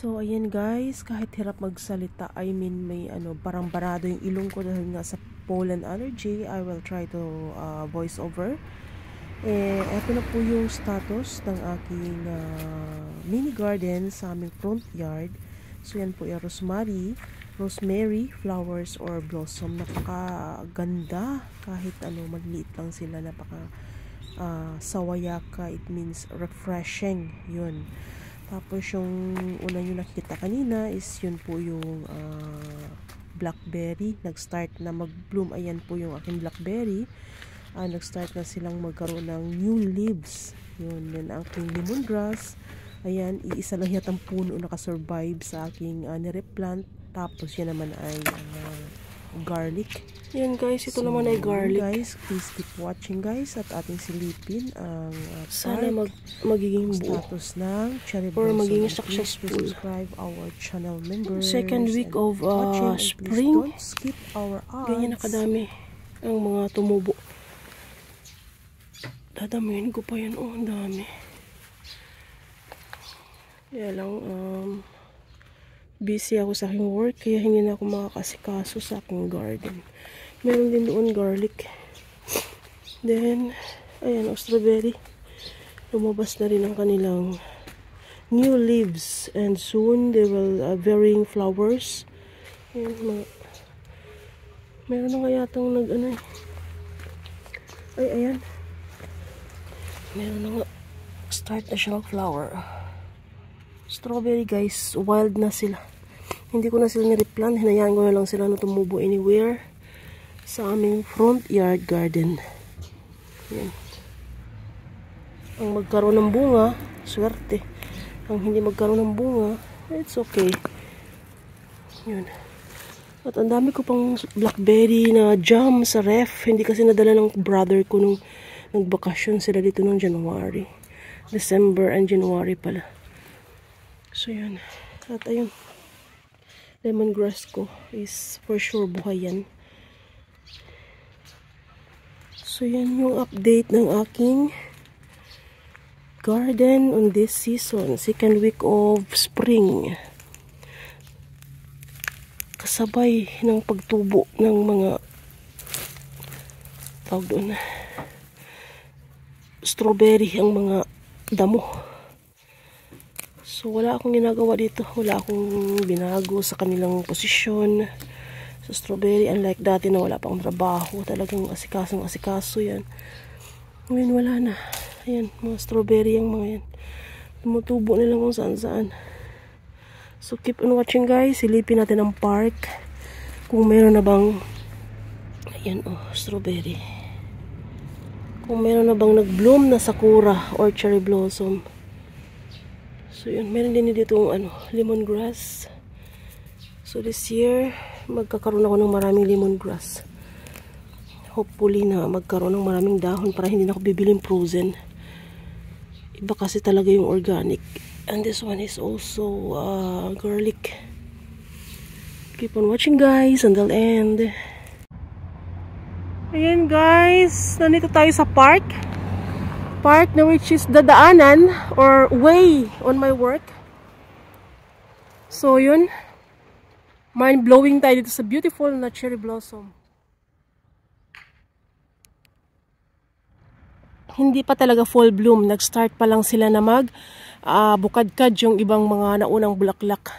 So, ayan guys, kahit hirap magsalita, I mean may parang barado yung ilong ko dahil nga sa pollen allergy, I will try to voice over. Eto na po yung status ng aking mini garden sa aming front yard. So, yan po yung rosemary flowers or blossom. Napakaganda kahit maliit lang sila, sawayaka, it means refreshing yun. Tapos yung una nyo nakikita kanina is yun po yung blackberry. Nag-start na mag-bloom. Ayan po yung aking blackberry. Nag-start na silang magkaroon ng new leaves. Yun, yan ang aking lemongrass. Ayan, iisa lang yatang puno nakasurvive sa aking nireplant. Tapos yan naman ay garlic. Yan guys, ito naman ay garlic. Guys, please keep watching guys at ating silipin ang sana magiging status ng cherry blossom. Or magiging successful. Subscribe our channel members. Second week of spring. Don't skip our ads. Ganyan na kadami ang mga tumubo. Dadamihin ko pa yan. Oh, ang dami. Kaya lang, busy ako sa aking work, kaya hindi na ako makakasikaso sa aking garden. Meron din doon garlic. Then, ayan, strawberry. Lumabas na rin ang kanilang new leaves. And soon, they will varying flowers. Ayan, meron na nga yatang ay, ayan. Meron na nga. Start na siya mag-flower. Strawberry guys, wild na sila. Hindi ko na sila nireplant. Hinayaan ko na lang sila na tumubo anywhere sa aming front yard garden. Yan. Ang magkaroon ng bunga, swerte. Ang hindi magkaroon ng bunga, it's okay. Yun. At ang dami ko pang blackberry na jam sa ref. Hindi kasi nadala ng brother ko nung nagbakasyon sila dito noong January. December and January pala. So yun. At ayun, lemongrass ko is for sure buhay yan. So yan yung update ng aking garden on this season. Second week of spring. Kasabay ng pagtubo ng mga tawag doon, strawberry ang mga damo. So, wala akong ginagawa dito. Wala akong binago sa kanilang posisyon. Sa strawberry, unlike dati na wala pang trabaho. Talagang asikaso yan. Ngayon, wala na. Ayan, mga strawberry yung mga yan. Tumutubo nila kung saan-saan. So, keep on watching guys. Silipin natin ang park. Kung meron na bang, ayan strawberry. Kung meron na bang nag-bloom na sakura or cherry blossom. So yun, meron din dito lemongrass. So this year, magkakaroon ako ng maraming lemongrass. Hopefully na magkaroon ng maraming dahon para hindi na ako bibiling frozen. Iba kasi talaga yung organic. And this one is also garlic. Keep on watching guys until end. Ayan guys, nandito tayo sa park na which is dadaanan or way on my work. So yun, mind-blowing tayo dito sa beautiful na cherry blossom. Hindi pa talaga full bloom, nag-start pa lang sila na bukadkad yung ibang mga naunang bulaklak.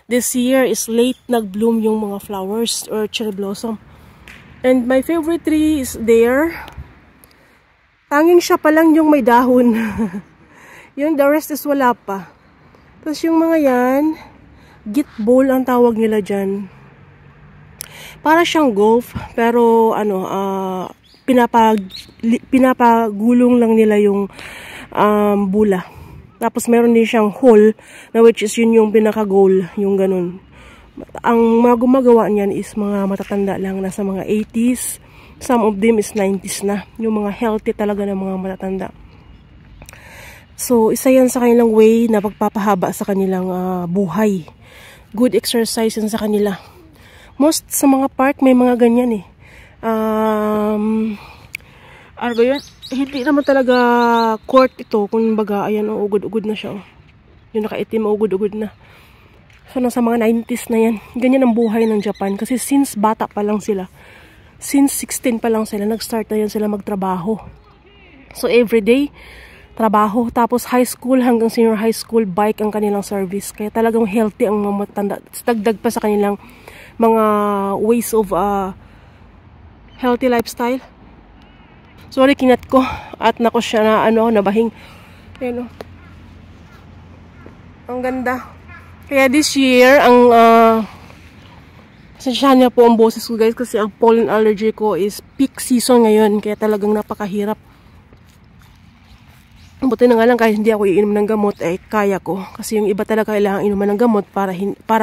This year is late nag-bloom yung mga flowers or cherry blossom. And my favorite tree is there. Tanging siya pa lang yung may dahon. Yung the rest is wala pa. Tapos yung mga yan, git bowl ang tawag nila dyan. Para siyang golf, pero pinapagulong lang nila yung bula. Tapos meron din siyang hole, na which is yun yung pinaka-goal, yung ganun. Ang mga gumagawa niyan is mga matatanda lang, nasa mga 80s. Some of them is 90s na. Yung mga healthy talaga ng mga matatanda. So, isa yan sa kanilang way na pagpapahaba sa kanilang buhay. Good exercise yan sa kanila. Most sa mga park may mga ganyan eh. Ano ba yun? Hindi naman talaga court ito. Kung baga, ayan, ugod-ugod na siya. Yung nakaitim, ugod-ugod na. So, nasa mga 90s na yan. Ganyan ang buhay ng Japan. Kasi since bata pa lang sila, since 16 pa lang sila, nag-start na yan sila magtrabaho. So, everyday, trabaho. Tapos, high school hanggang senior high school, bike ang kanilang service. Kaya talagang healthy ang mga matanda. Dagdag pa sa kanilang mga ways of healthy lifestyle. Sorry, kinat ko. At nako siya na, nabahing. Ayan, ang ganda. Kaya this year, ang sensyahan niya po ang boses ko guys kasi ang pollen allergy ko is peak season ngayon. Kaya talagang napakahirap. Buti na nga lang kahit hindi ako iinom ng gamot, kaya ko. Kasi yung iba talaga kailangan inuman ng gamot para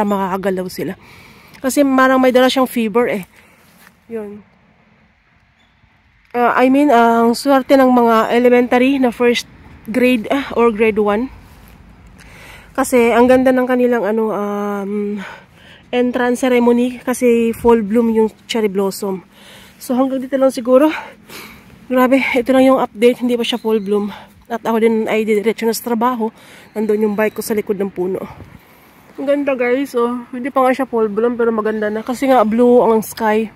makakagalaw sila. Kasi marang may dala siyang fever Yun. Ang swerte ng mga elementary na first grade or grade 1. Kasi ang ganda ng kanilang entrance ceremony kasi full bloom yung cherry blossom. So hanggang dito lang siguro. Grabe, ito lang yung update, hindi pa siya full bloom. At ako din ay diretso na sa trabaho. Nandun yung bike ko sa likod ng puno. Ang ganda guys, hindi pa nga siya full bloom pero maganda na kasi nga blue ang sky.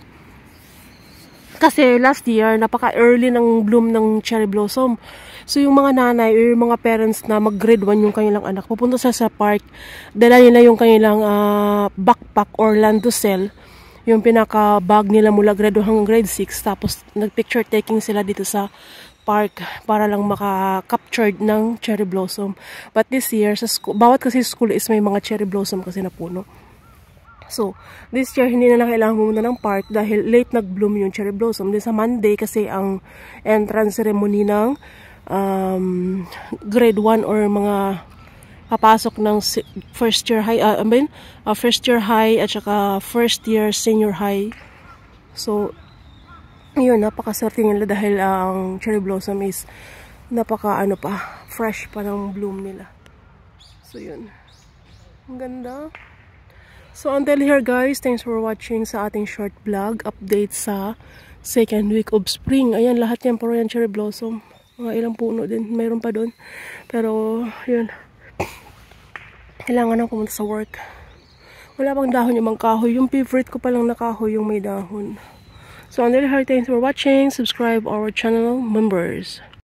Kasi last year, napaka-early ng bloom ng cherry blossom. So, yung mga nanay or yung mga parents na mag-grade 1 yung kanilang anak, pupunta sa park, dala nila yung kanilang backpack or landosel, yung pinaka-bag nila mula grade 1 hanggang grade 6, tapos nag-picture taking sila dito sa park para lang maka-captured ng cherry blossom. But this year, sa school, bawat kasi school is may mga cherry blossom kasi na puno. So, this year, hindi na kailangan pumunta ng park dahil late nag-bloom yung cherry blossom. Then sa Monday, kasi ang entrance ceremony ng grade 1 or mga papasok ng first year high, first year high at saka first year senior high. So, yun, napakaswerte nila dahil ang cherry blossom is fresh pa ng bloom nila. So, yun. Ang ganda. So, until here guys, thanks for watching sa ating short vlog update sa second week of spring. Ayan, lahat yan puro yan cherry blossom. Mga ilang puno din, mayroon pa doon. Pero, yun. Kailangan na pumunta sa work. Wala pang dahon yung mga kahoy. Yung favorite ko palang na kahoy yung may dahon. So, until here, thanks for watching. Subscribe our channel members.